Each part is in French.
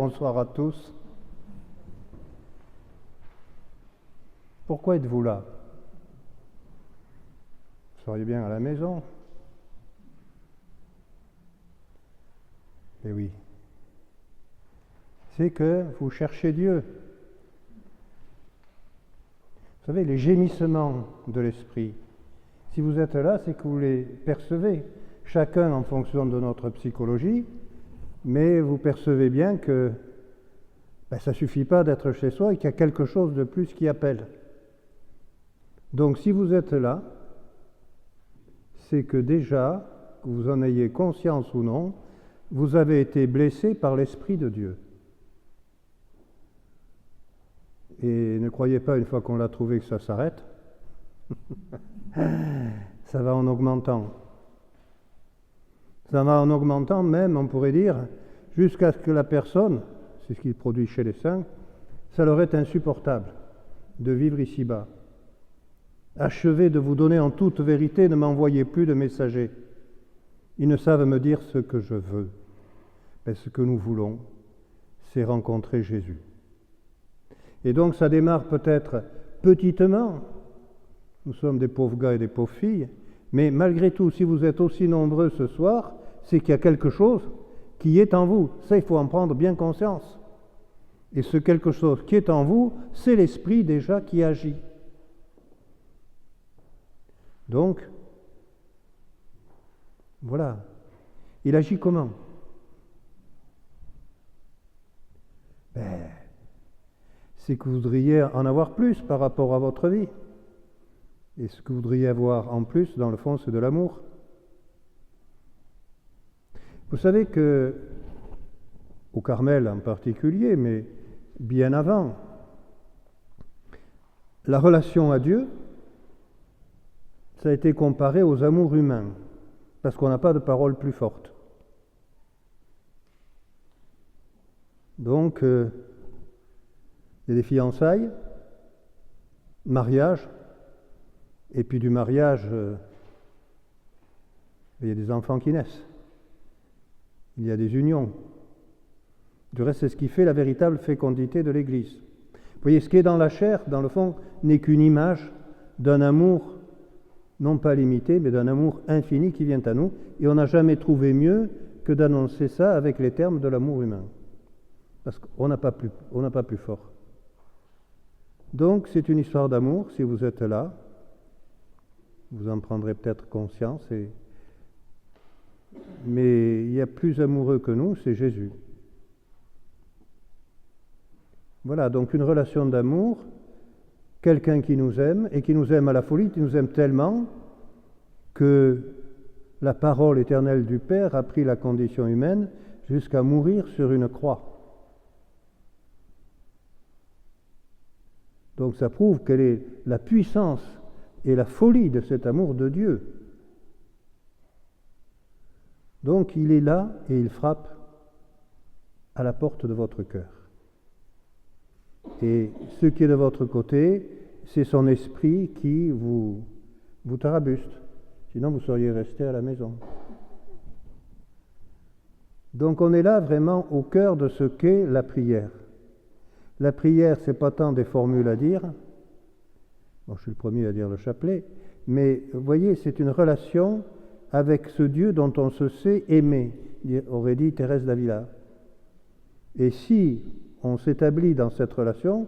Bonsoir à tous. Pourquoi êtes-vous là? Vous seriez bien à la maison. Eh oui. C'est que vous cherchez Dieu. Vous savez, les gémissements de l'esprit, si vous êtes là, c'est que vous les percevez, chacun en fonction de notre psychologie, mais vous percevez bien que ça ne suffit pas d'être chez soi et qu'il y a quelque chose de plus qui appelle. Donc si vous êtes là, c'est que déjà, que vous en ayez conscience ou non, vous avez été blessé par l'Esprit de Dieu. Et ne croyez pas, une fois qu'on l'a trouvé, que ça s'arrête. Ça va en augmentant. Ça va en augmentant même, on pourrait dire, jusqu'à ce que la personne, c'est ce qu'il produit chez les saints, ça leur est insupportable de vivre ici-bas. Achevez de vous donner en toute vérité, ne m'envoyez plus de messagers. Ils ne savent me dire ce que je veux. Mais ce que nous voulons, c'est rencontrer Jésus. Et donc ça démarre peut-être petitement. Nous sommes des pauvres gars et des pauvres filles, mais malgré tout, si vous êtes aussi nombreux ce soir, c'est qu'il y a quelque chose qui est en vous. Ça, il faut en prendre bien conscience. Et ce quelque chose qui est en vous, c'est l'Esprit déjà qui agit. Donc, voilà. Il agit comment? C'est que vous voudriez en avoir plus par rapport à votre vie. Et ce que vous voudriez avoir en plus, dans le fond, c'est de l'amour. Vous savez que, au Carmel en particulier, mais bien avant, la relation à Dieu, ça a été comparé aux amours humains, parce qu'on n'a pas de parole plus forte. Donc, il y a des fiançailles, mariage, et puis du mariage, il y a des enfants qui naissent. Il y a des unions. Du reste, c'est ce qui fait la véritable fécondité de l'Église. Vous voyez, ce qui est dans la chair, dans le fond, n'est qu'une image d'un amour, non pas limité, mais d'un amour infini qui vient à nous. Et on n'a jamais trouvé mieux que d'annoncer ça avec les termes de l'amour humain. Parce qu'on n'a pas plus fort. Donc, c'est une histoire d'amour. Si vous êtes là, vous en prendrez peut-être conscience. Mais il y a plus amoureux que nous, c'est Jésus. Voilà, donc une relation d'amour, quelqu'un qui nous aime, et qui nous aime à la folie, qui nous aime tellement que la parole éternelle du Père a pris la condition humaine jusqu'à mourir sur une croix. Donc ça prouve quelle est la puissance et la folie de cet amour de Dieu. Donc il est là et il frappe à la porte de votre cœur. Et ce qui est de votre côté, c'est son esprit qui vous tarabuste. Sinon vous seriez resté à la maison. Donc on est là vraiment au cœur de ce qu'est la prière. La prière, c'est pas tant des formules à dire. Bon, je suis le premier à dire le chapelet, mais vous voyez, c'est une relation avec ce Dieu dont on se sait aimer, aurait dit Thérèse d'Avila. Et si on s'établit dans cette relation,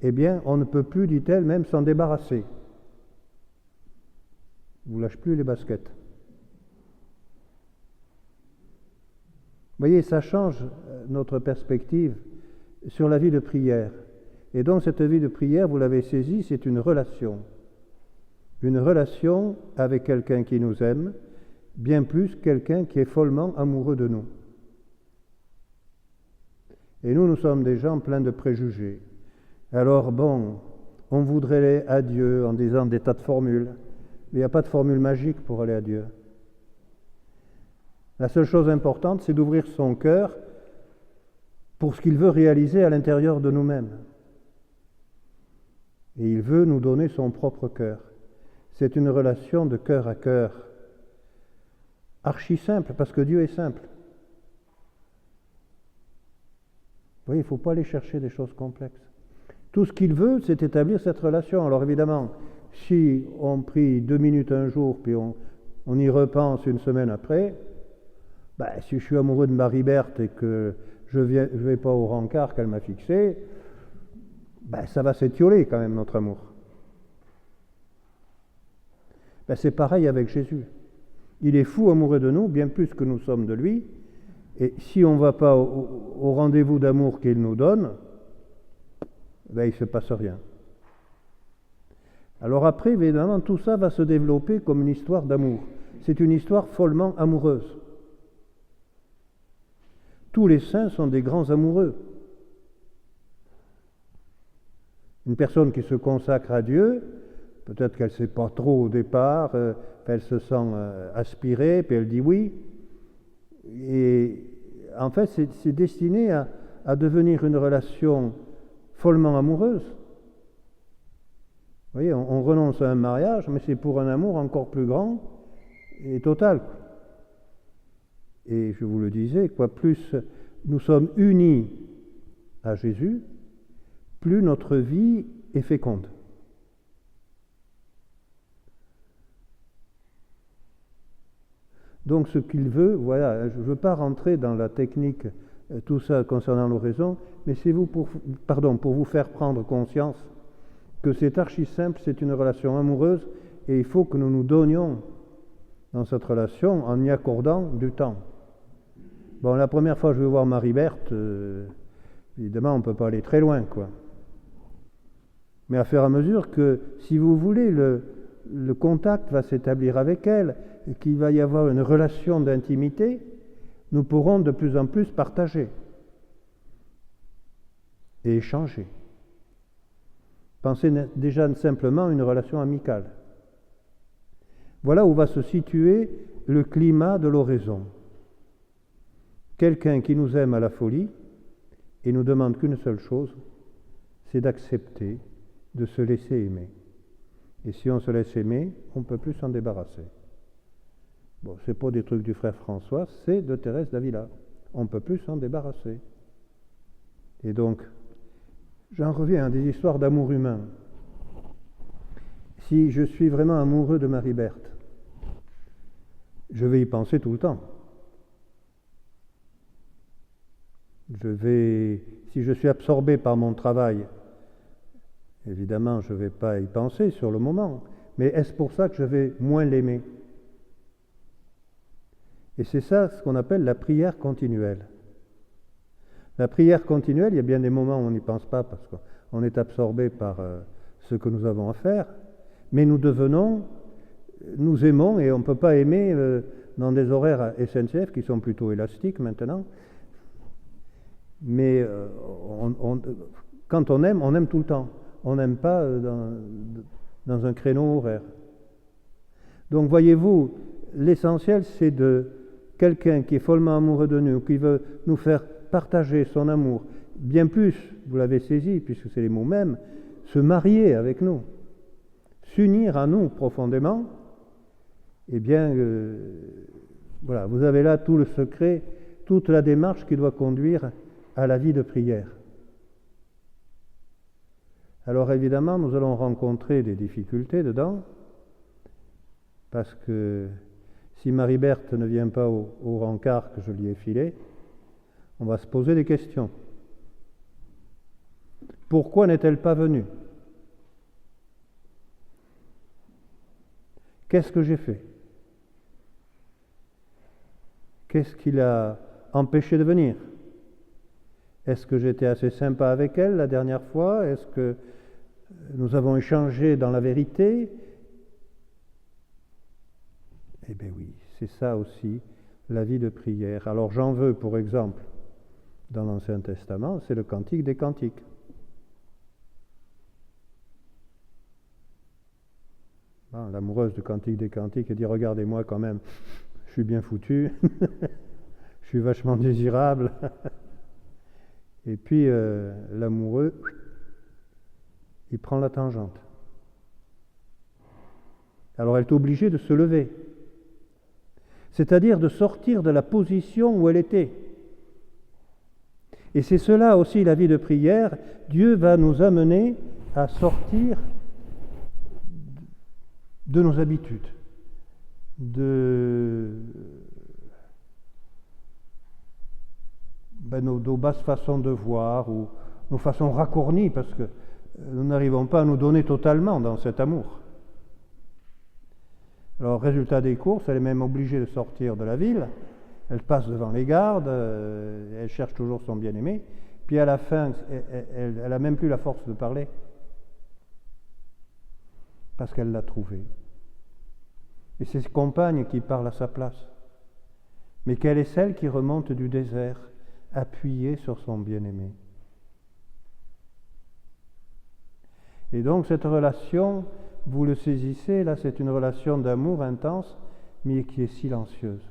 eh bien, on ne peut plus, dit-elle, même s'en débarrasser. Vous ne lâchez plus les baskets. Vous voyez, ça change notre perspective sur la vie de prière. Et donc, cette vie de prière, vous l'avez saisi, c'est une relation. Une relation avec quelqu'un qui nous aime, bien plus quelqu'un qui est follement amoureux de nous. Et nous sommes des gens pleins de préjugés. Alors bon, on voudrait aller à Dieu en disant des tas de formules, mais il n'y a pas de formule magique pour aller à Dieu. La seule chose importante, c'est d'ouvrir son cœur pour ce qu'il veut réaliser à l'intérieur de nous-mêmes. Et il veut nous donner son propre cœur. C'est une relation de cœur à cœur, archi simple, parce que Dieu est simple. voyez, il ne faut pas aller chercher des choses complexes. Tout ce qu'il veut, c'est établir cette relation. Alors évidemment, si on prie 2 minutes un jour, puis on y repense une semaine après, si je suis amoureux de Marie-Berthe et que je ne vais pas au rencard qu'elle m'a fixé, ça va s'étioler quand même notre amour. C'est pareil avec Jésus. Il est fou amoureux de nous, bien plus que nous sommes de lui, et si on ne va pas au rendez-vous d'amour qu'il nous donne, il ne se passe rien. Alors après, évidemment, tout ça va se développer comme une histoire d'amour. C'est une histoire follement amoureuse. Tous les saints sont des grands amoureux. Une personne qui se consacre à Dieu, peut-être qu'elle ne sait pas trop au départ, elle se sent aspirée, puis elle dit oui. Et en fait, c'est destiné à devenir une relation follement amoureuse. Vous voyez, on renonce à un mariage, mais c'est pour un amour encore plus grand et total. Et je vous le disais, plus nous sommes unis à Jésus, plus notre vie est féconde. Donc ce qu'il veut, voilà, je ne veux pas rentrer dans la technique, tout ça concernant l'oraison, mais c'est pour vous faire prendre conscience que c'est archi simple, c'est une relation amoureuse, et il faut que nous nous donnions dans cette relation en y accordant du temps. Bon, la première fois que je vais voir Marie-Berthe, évidemment on ne peut pas aller très loin, quoi. Mais à fur et à mesure que, si vous voulez, le contact va s'établir avec elle, et qu'il va y avoir une relation d'intimité, nous pourrons de plus en plus partager et échanger. Pensez déjà simplement à une relation amicale. Voilà où va se situer le climat de l'oraison. Quelqu'un qui nous aime à la folie et nous demande qu'une seule chose, c'est d'accepter de se laisser aimer. Et si on se laisse aimer, on ne peut plus s'en débarrasser. Bon, ce n'est pas des trucs du frère François, c'est de Thérèse d'Avila. On ne peut plus s'en débarrasser. Et donc, j'en reviens à des histoires d'amour humain. Si je suis vraiment amoureux de Marie-Berthe, je vais y penser tout le temps. Si je suis absorbé par mon travail, évidemment, je ne vais pas y penser sur le moment. Mais est-ce pour ça que je vais moins l'aimer ? Et c'est ça ce qu'on appelle la prière continuelle. La prière continuelle, il y a bien des moments où on n'y pense pas parce qu'on est absorbé par ce que nous avons à faire, mais nous aimons et on ne peut pas aimer dans des horaires SNCF qui sont plutôt élastiques maintenant. Mais quand on aime tout le temps. On n'aime pas dans un créneau horaire. Donc voyez-vous, l'essentiel c'est de quelqu'un qui est follement amoureux de nous, qui veut nous faire partager son amour, bien plus, vous l'avez saisi, puisque c'est les mots mêmes, se marier avec nous, s'unir à nous profondément, eh bien, voilà, vous avez là tout le secret, toute la démarche qui doit conduire à la vie de prière. Alors évidemment, nous allons rencontrer des difficultés dedans, parce que si Marie-Berthe ne vient pas au rencard que je lui ai filé, on va se poser des questions. Pourquoi n'est-elle pas venue ? Qu'est-ce que j'ai fait ? Qu'est-ce qui l'a empêché de venir ? Est-ce que j'étais assez sympa avec elle la dernière fois ? Est-ce que nous avons échangé dans la vérité ? Eh bien oui, c'est ça aussi, la vie de prière. Alors j'en veux pour exemple, dans l'Ancien Testament, c'est le Cantique des Cantiques. L'amoureuse du Cantique des Cantiques dit « Regardez-moi quand même, je suis bien foutu, je suis vachement désirable. » Et puis l'amoureux, il prend la tangente. Alors elle est obligée de se lever, c'est-à-dire de sortir de la position où elle était. Et c'est cela aussi la vie de prière. Dieu va nous amener à sortir de nos habitudes, de nos basses façons de voir ou nos façons racornies, parce que nous n'arrivons pas à nous donner totalement dans cet amour. Alors, résultat des courses, elle est même obligée de sortir de la ville, elle passe devant les gardes, elle cherche toujours son bien-aimé, puis à la fin, elle n'a même plus la force de parler, parce qu'elle l'a trouvé. Et c'est ses compagnes qui parlent à sa place. Mais qu'elle est celle qui remonte du désert, appuyée sur son bien-aimé. Et donc cette relation, vous le saisissez, là c'est une relation d'amour intense, mais qui est silencieuse.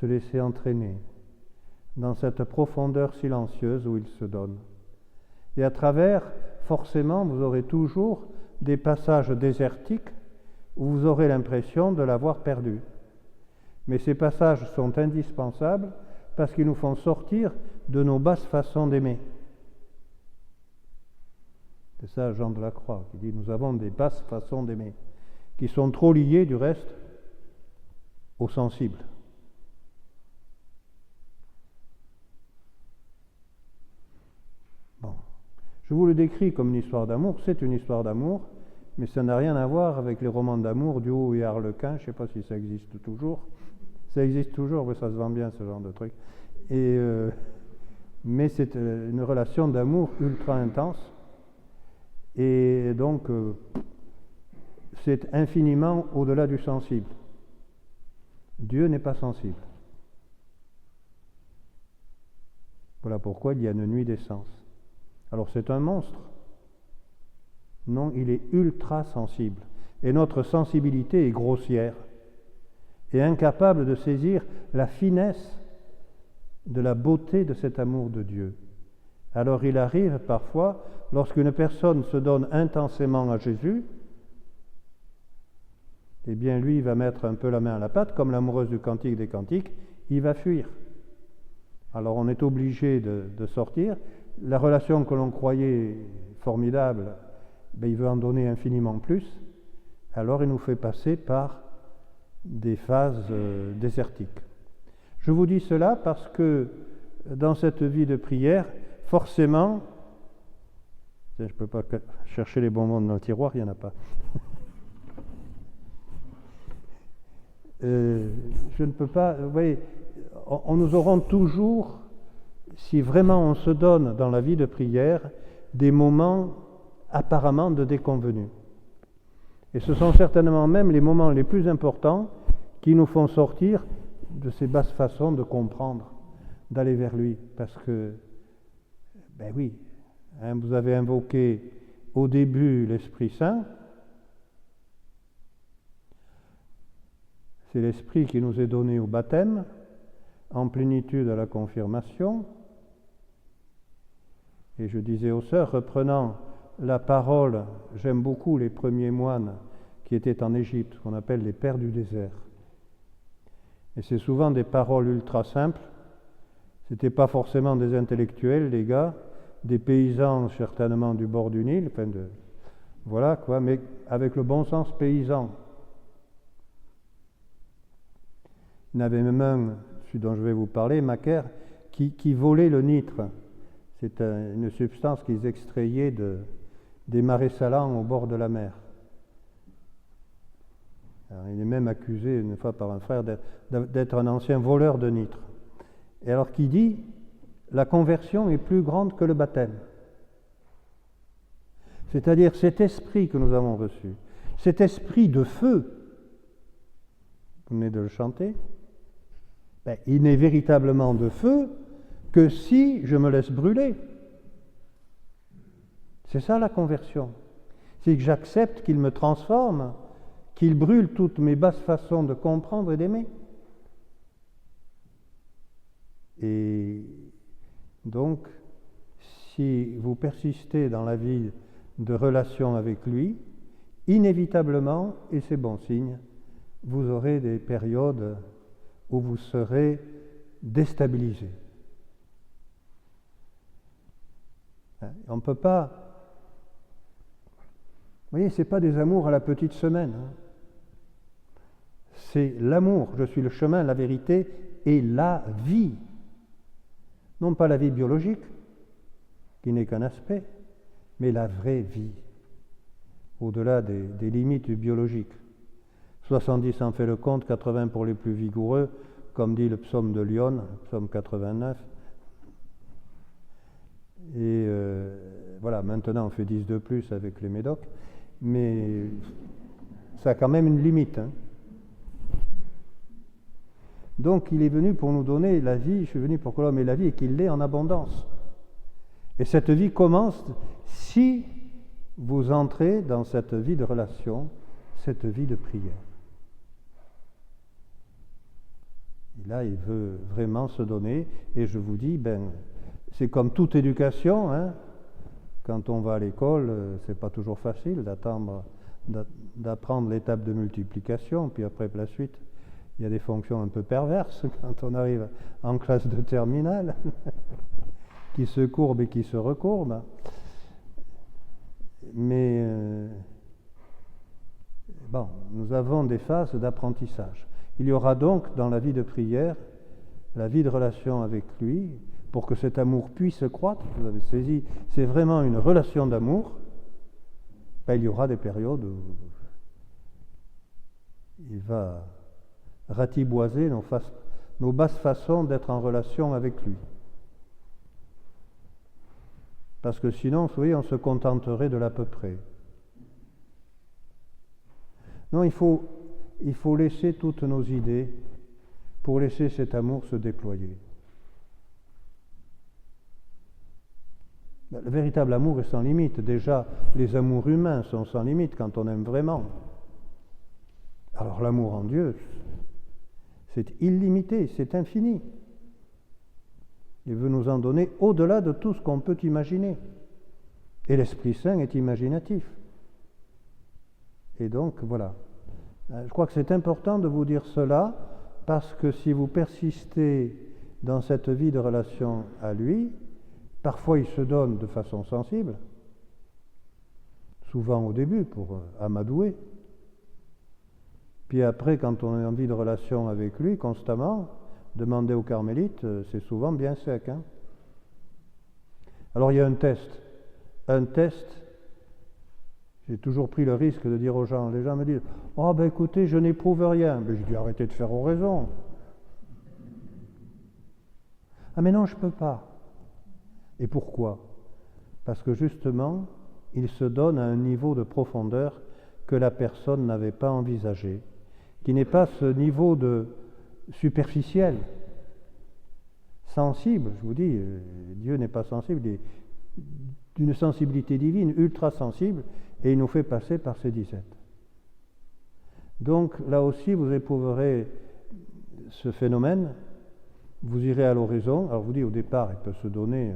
Se laisser entraîner dans cette profondeur silencieuse où il se donne. Et à travers, forcément, vous aurez toujours des passages désertiques où vous aurez l'impression de l'avoir perdu. Mais ces passages sont indispensables parce qu'ils nous font sortir de nos basses façons d'aimer. C'est ça Jean de la Croix qui dit « Nous avons des basses façons d'aimer » qui sont trop liées du reste au sensible. Bon. Je vous le décris comme une histoire d'amour, c'est une histoire d'amour, mais ça n'a rien à voir avec les romans d'amour du Haut et Harlequin, je ne sais pas si ça existe toujours. Ça existe toujours, mais ça se vend bien ce genre de truc. Mais c'est une relation d'amour ultra intense, et donc c'est infiniment au-delà du sensible. Dieu n'est pas sensible. Voilà pourquoi il y a une nuit des sens. Alors c'est un monstre. Non, il est ultra sensible. Et notre sensibilité est grossière et incapable de saisir la finesse de la beauté de cet amour de Dieu. Alors il arrive parfois, lorsqu'une personne se donne intensément à Jésus, eh bien lui, il va mettre un peu la main à la pâte, comme l'amoureuse du Cantique des Cantiques, il va fuir. Alors on est obligé de sortir. La relation que l'on croyait formidable, il veut en donner infiniment plus. Alors il nous fait passer par des phases désertiques. Je vous dis cela parce que dans cette vie de prière, forcément, je ne peux pas chercher les bonbons dans le tiroir, il n'y en a pas. Je ne peux pas, vous voyez, nous aurons toujours, si vraiment on se donne dans la vie de prière, des moments apparemment de déconvenus. Et ce sont certainement même les moments les plus importants qui nous font sortir de ces basses façons de comprendre, d'aller vers lui. Parce que, ben oui, vous avez invoqué au début l'Esprit Saint. C'est l'Esprit qui nous est donné au baptême, en plénitude à la confirmation. Et je disais aux sœurs, reprenant la parole, j'aime beaucoup les premiers moines qui étaient en Égypte, qu'on appelle les pères du désert. Et c'est souvent des paroles ultra simples. C'était pas forcément des intellectuels, les gars, des paysans certainement du bord du Nil, voilà quoi, mais avec le bon sens paysan. Il y en avait même un, celui dont je vais vous parler, Macaire, qui volait le nitre. C'est une substance qu'ils extrayaient des marais salants au bord de la mer. Alors, il est même accusé une fois par un frère d'être un ancien voleur de nitre. Et alors qui dit, la conversion est plus grande que le baptême. C'est-à-dire cet esprit que nous avons reçu, cet esprit de feu, vous venez de le chanter, il n'est véritablement de feu que si je me laisse brûler. C'est ça la conversion. C'est que j'accepte qu'il me transforme, qu'il brûle toutes mes basses façons de comprendre et d'aimer. Et donc, si vous persistez dans la vie de relation avec lui, inévitablement, et c'est bon signe, vous aurez des périodes où vous serez déstabiliser. On ne peut pas... Vous voyez, ce n'est pas des amours à la petite semaine. C'est l'amour. Je suis le chemin, la vérité et la vie. Non pas la vie biologique, qui n'est qu'un aspect, mais la vraie vie, au-delà des limites du biologique. 70 en fait le compte, 80 pour les plus vigoureux, comme dit le psaume de Lyon, psaume 89. Et voilà, maintenant on fait 10 de plus avec les médocs, mais ça a quand même une limite. Donc il est venu pour nous donner la vie, je suis venu pour que l'homme ait la vie et qu'il l'ait en abondance. Et cette vie commence si vous entrez dans cette vie de relation, cette vie de prière. Et là, il veut vraiment se donner, et je vous dis, c'est comme toute éducation, quand on va à l'école, c'est pas toujours facile d'apprendre l'étape de multiplication, puis après la suite, il y a des fonctions un peu perverses quand on arrive en classe de terminale, qui se courbent et qui se recourbent. Mais nous avons des phases d'apprentissage. Il y aura donc dans la vie de prière, la vie de relation avec lui, pour que cet amour puisse croître, vous avez saisi, c'est vraiment une relation d'amour, il y aura des périodes où il va ratiboiser nos basses façons d'être en relation avec lui. Parce que sinon, vous voyez, on se contenterait de l'à peu près. Non, il faut laisser toutes nos idées pour laisser cet amour se déployer. Le véritable amour est sans limite. Déjà, les amours humains sont sans limite quand on aime vraiment. Alors l'amour en Dieu, c'est illimité, c'est infini. Il veut nous en donner au-delà de tout ce qu'on peut imaginer. Et l'Esprit Saint est imaginatif. Et donc, voilà. Je crois que c'est important de vous dire cela, parce que si vous persistez dans cette vie de relation à lui, parfois il se donne de façon sensible, souvent au début pour amadouer. Puis après, quand on est en vie de relation avec lui constamment, demander aux carmélites, c'est souvent bien sec. Alors il y a un test. J'ai toujours pris le risque de dire aux gens, les gens me disent « Oh ben écoutez, je n'éprouve rien. » Je dis « Arrêtez de faire oraison. » « Ah mais non, je ne peux pas. » Et pourquoi ? Parce que justement, il se donne à un niveau de profondeur que la personne n'avait pas envisagé, qui n'est pas ce niveau de superficiel, sensible. Je vous dis, Dieu n'est pas sensible, il est d'une sensibilité divine, ultra sensible, et il nous fait passer par ces disettes. Donc là aussi, vous éprouverez ce phénomène, vous irez à l'horizon. Alors je vous dis, au départ, il peut se donner,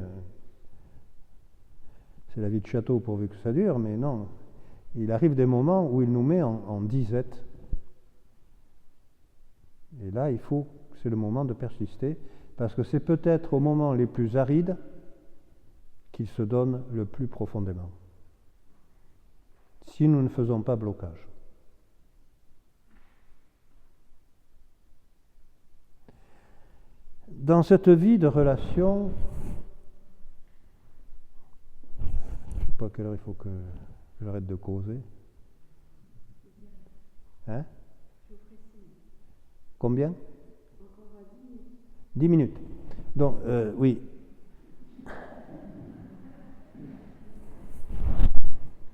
c'est la vie de château pourvu que ça dure, mais non, il arrive des moments où il nous met en disette. Et là, c'est le moment de persister, parce que c'est peut-être au moment les plus arides qu'il se donne le plus profondément. Si nous ne faisons pas blocage. Dans cette vie de relation, je ne sais pas à quelle heure il faut que j'arrête de causer. Combien ? 10 minutes. Donc, oui.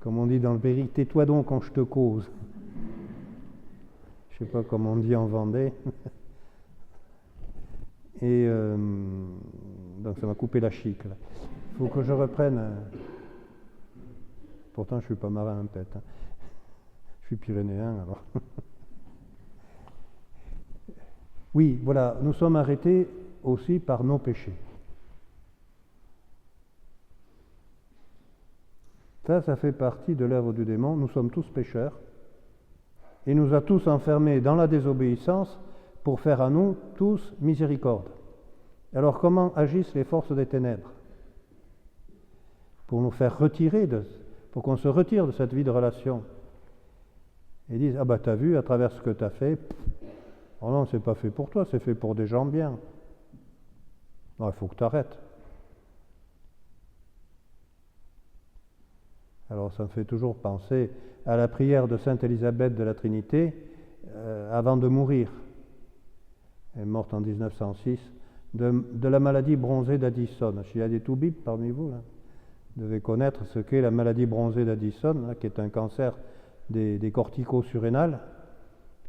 Comme on dit dans le Berry, tais-toi donc quand je te cause. Je ne sais pas comment on dit en Vendée. Et donc ça m'a coupé la chic. Il faut que je reprenne. Pourtant, je ne suis pas marin en tête. Je suis pyrénéen, alors. Oui, voilà, nous sommes arrêtés aussi par nos péchés. Ça fait partie de l'œuvre du démon. Nous sommes tous pécheurs. Il nous a tous enfermés dans la désobéissance pour faire à nous tous miséricorde. Alors comment agissent les forces des ténèbres? Pour nous faire retirer, pour qu'on se retire de cette vie de relation. Ils disent, ah bah t'as vu, à travers ce que t'as fait, oh non, c'est pas fait pour toi, c'est fait pour des gens bien. Non, il faut que t'arrêtes. Alors ça me fait toujours penser à la prière de Sainte Élisabeth de la Trinité avant de mourir. Elle est morte en 1906 de la maladie bronzée d'Addison. Il y a des toubibs parmi vous, là. Vous devez connaître ce qu'est la maladie bronzée d'Addison, là, qui est un cancer des cortico-surrénales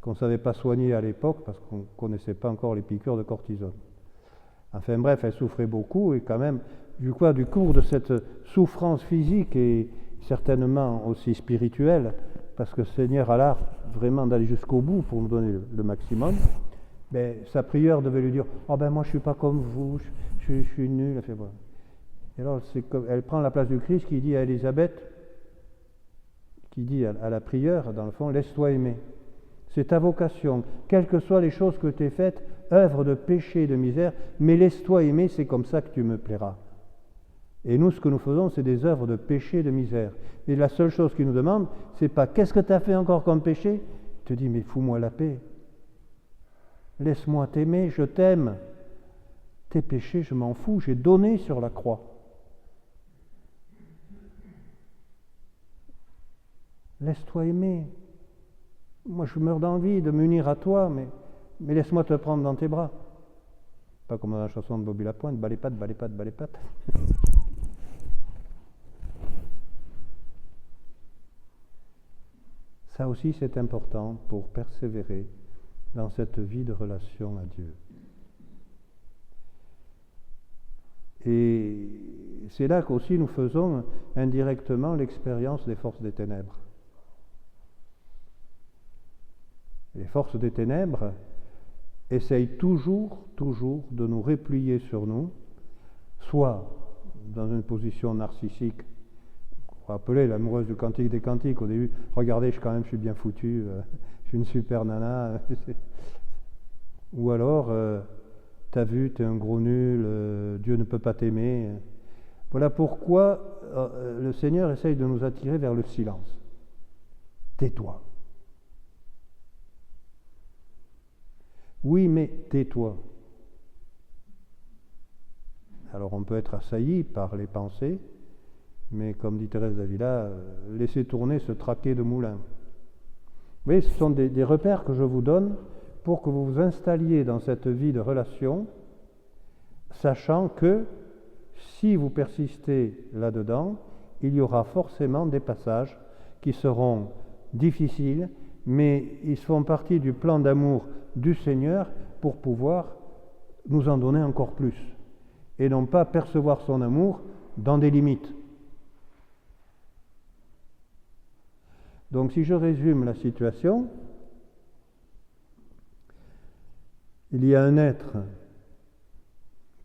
qu'on ne savait pas soigner à l'époque parce qu'on ne connaissait pas encore les piqûres de cortisone. Enfin bref, elle souffrait beaucoup et quand même, du cours de cette souffrance physique et certainement aussi spirituelle, parce que le Seigneur a l'art vraiment d'aller jusqu'au bout pour nous donner le maximum, ben, sa prière devait lui dire « Oh ben moi je ne suis pas comme vous, je suis nul. » Et alors elle prend la place du Christ qui dit à Élisabeth, qui dit à la prière, dans le fond, « Laisse-toi aimer. C'est ta vocation. Quelles que soient les choses que tu aies faites, œuvre de péché et de misère, mais laisse-toi aimer, c'est comme ça que tu me plairas. » Et nous, ce que nous faisons, c'est des œuvres de péché et de misère. Et la seule chose qu'il nous demande, c'est pas « Qu'est-ce que tu as fait encore comme péché ?» Il te dit « Mais fous-moi la paix. Laisse-moi t'aimer, je t'aime. Tes péchés, je m'en fous, j'ai donné sur la croix. » Laisse-toi aimer. Moi, je meurs d'envie de m'unir à toi, mais laisse-moi te prendre dans tes bras. Pas comme dans la chanson de Bobby Lapointe, bas les pattes, bas les pattes, bas les pattes. Ça aussi, c'est important pour persévérer dans cette vie de relation à Dieu. Et c'est là qu'aussi nous faisons indirectement l'expérience des forces des ténèbres. Les forces des ténèbres essayent toujours de nous replier sur nous, soit dans une position narcissique. Vous vous rappelez l'amoureuse du Cantique des Cantiques au début, regardez, je suis bien foutu, je suis une super nana. Ou alors, t'as vu, t'es un gros nul, Dieu ne peut pas t'aimer. Voilà pourquoi le Seigneur essaye de nous attirer vers le silence. Tais-toi. Oui, mais tais-toi. Alors on peut être assailli par les pensées, mais comme dit Thérèse d'Avila, laissez tourner ce traquet de moulin. Vous voyez, ce sont des repères que je vous donne pour que vous vous installiez dans cette vie de relation, sachant que si vous persistez là-dedans, il y aura forcément des passages qui seront difficiles, mais ils font partie du plan d'amour du Seigneur pour pouvoir nous en donner encore plus, et non pas percevoir son amour dans des limites. Donc si je résume la situation, il y a un être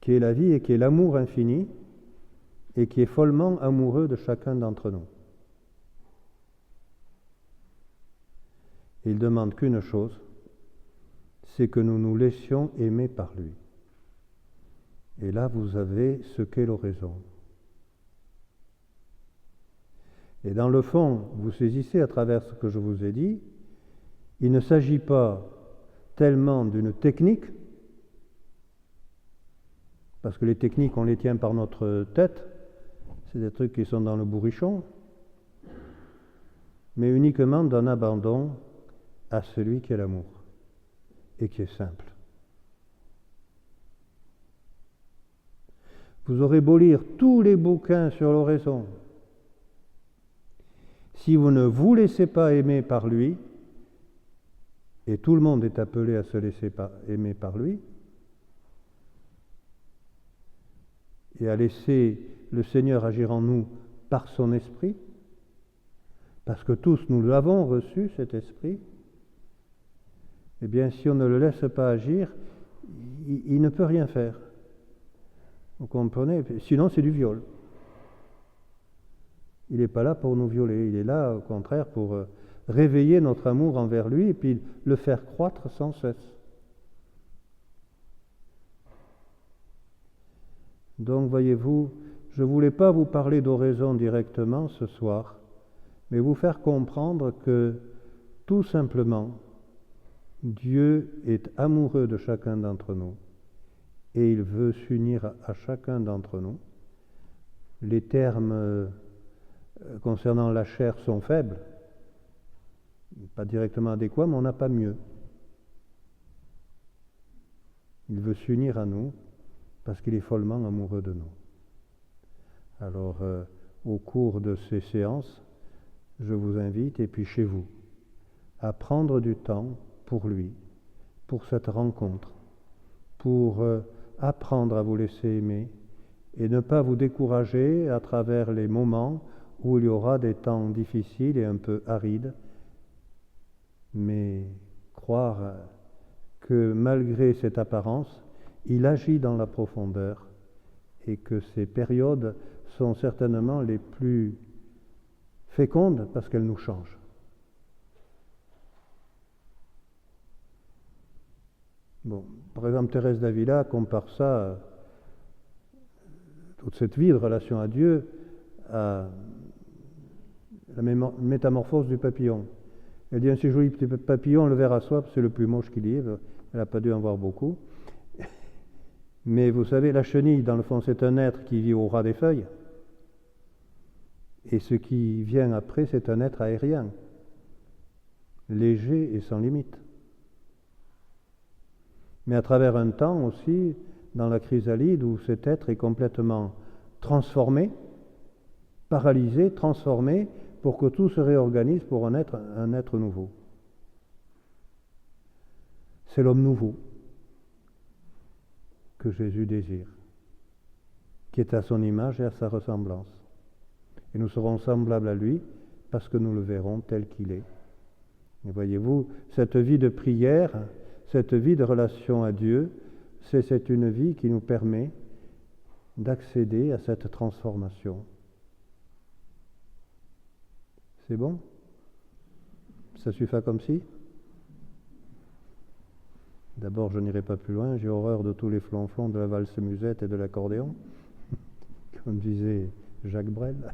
qui est la vie et qui est l'amour infini et qui est follement amoureux de chacun d'entre nous. Il demande qu'une chose, c'est que nous nous laissions aimer par lui. Et là, vous avez ce qu'est l'oraison. Et dans le fond, vous saisissez à travers ce que je vous ai dit, il ne s'agit pas tellement d'une technique, parce que les techniques, on les tient par notre tête, c'est des trucs qui sont dans le bourrichon, mais uniquement d'un abandon à celui qui est l'amour et qui est simple. Vous aurez beau lire tous les bouquins sur l'oraison, si vous ne vous laissez pas aimer par lui, et tout le monde est appelé à se laisser aimer par lui, et à laisser le Seigneur agir en nous par son esprit, parce que tous nous l'avons reçu, cet esprit, eh bien si on ne le laisse pas agir, il ne peut rien faire. Vous comprenez? Sinon c'est du viol. Il n'est pas là pour nous violer, il est là au contraire pour réveiller notre amour envers lui et puis le faire croître sans cesse. Donc, voyez-vous, je ne voulais pas vous parler d'oraison directement ce soir, mais vous faire comprendre que, tout simplement, Dieu est amoureux de chacun d'entre nous et il veut s'unir à chacun d'entre nous. Les termes concernant la chair sont faibles, pas directement adéquats, mais on n'a pas mieux. Il veut s'unir à nous parce qu'il est follement amoureux de nous. Alors, au cours de ces séances, je vous invite, et puis chez vous, à prendre du temps pour lui, pour cette rencontre, pour apprendre à vous laisser aimer et ne pas vous décourager à travers les moments où il y aura des temps difficiles et un peu arides, mais croire que malgré cette apparence, il agit dans la profondeur et que ces périodes sont certainement les plus fécondes parce qu'elles nous changent. Bon, par exemple, Thérèse d'Avila compare ça, toute cette vie de relation à Dieu, à la métamorphose du papillon. Elle dit un si joli petit papillon, le ver à soie, c'est le plus moche qu'il y ait, elle n'a pas dû en voir beaucoup. Mais vous savez, la chenille, dans le fond, c'est un être qui vit au ras des feuilles. Et ce qui vient après, c'est un être aérien, léger et sans limite. Mais à travers un temps aussi, dans la chrysalide, où cet être est complètement transformé, paralysé, transformé, pour que tout se réorganise pour un être nouveau. C'est l'homme nouveau que Jésus désire, qui est à son image et à sa ressemblance. Et nous serons semblables à lui parce que nous le verrons tel qu'il est. Et voyez-vous, cette vie de prière, cette vie de relation à Dieu, c'est une vie qui nous permet d'accéder à cette transformation. C'est bon? Ça suffit comme si? D'abord, je n'irai pas plus loin, j'ai horreur de tous les flonflons de la valse musette et de l'accordéon, comme disait Jacques Brel.